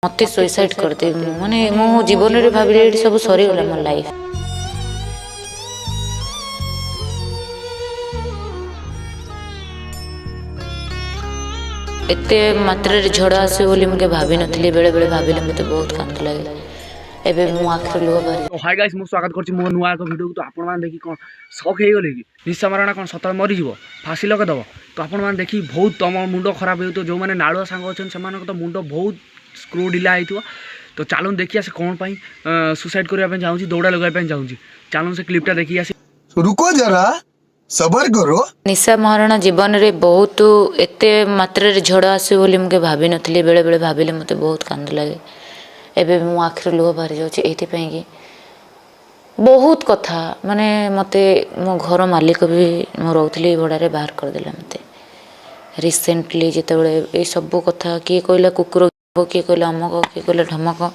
मत सुइसाइड करदे माने मो जीवन रे भाबिले एठी सब सरी गला मोर लाइफ। एते मात्रा रे झड़ आसे बोली मुके भाबी नथली बेले बेले भाबिले मते बहुत कांद लागे एबे मो आखर लुह बारी। तो हाय गाइस मु स्वागत करछि मो नुआ एक वीडियो। तो आपण मान देखि कोन शौक हे गेले कि निशा मारणा कोन सतल मरि जीवो फांसी लगे दबो। तो आपण मान देखि बहुत तम मुंडो खराब हेउ। तो जो माने नाळुआ सांग अछन समान तो मुंडो बहुत स्क्रू ढिला हेइतो। तो चालून देखि आसे कोन पई सुसाइड करिया पे जाउछि दौड़ा लगाय पे जाउछि। चालून से क्लिपटा देखि आसे। रुको जरा सबर करो। निशा महाराणा जीवन रे बहुत एते मात्रा रे झड़ आसे बोली मुके भाबी नथली बेले बेले भाबिले मते बहुत कांद लागे एबे मो आखर लुह बारी जाउछि एथि पई कि बहुत कथा माने मते मो घर मालिक भी मो रहउथली भड़ा रे बाहर कर देला मते रिसेंटली जेते बेले ए सब कथा किए कहला कुकुर किए कहला अमक किए कहला ढमक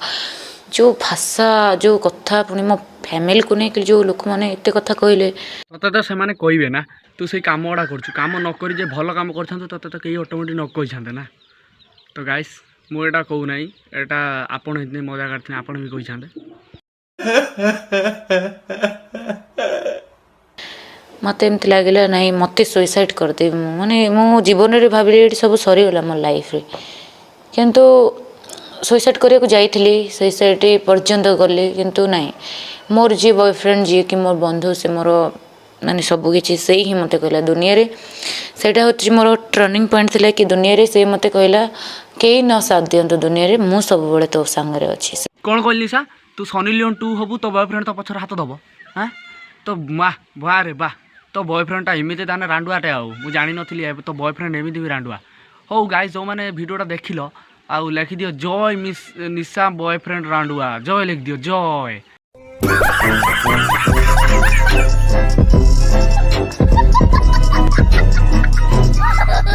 जो भाषा जो कथा पुनी मो फैमिली को नहीं जो लोक माने एते कथा कहले तते तो से माने कहबे ना तू से काम ओडा करछु काम न करी जे भलो काम करछन तते तो केही ऑटोमेटिक न कहि छांते ना। तो गाइस मु एटा कहू नाही एटा आपण इतने मजा करथि आपण भी कहि छांते। मत एमती लगे ना मत सुइसाइड करदे माने मो जीवन रे भाबिले एठी सब सरी गला मोर लाइफ रे किंतु सुइसाइड करिया को जाइथिली सुइसाइड पर्यंत गली किंतु नहीं मोर जी बॉयफ्रेंड जी कि मोर बंधु से मोर माने सब किछि से ही मते कहला दुनिया रे सेटा होछि मोर टर्निंग पॉइंट थिला कि दुनिया रे से मते कहला केही न साथ दियंतो दुनिया रे मु सब बेले तो संग रे अछि। कोन कहली सा तू सनी लियोन 2 हबु तो बॉयफ्रेंड तो पछर हाथ दबो हैं तो वाह वाह रे वाह तो बॉयफ्रेंड टा एमिते दाने रांडुआटे आ मु जानि नथिली ए तो बॉयफ्रेंड एमिते भी रांडुआ हो। गाइस जो माने वीडियोटा देखिलो आ लिखि दियो जय मिस निशा बॉयफ्रेंड रांडुआ जय लिख दियो जय।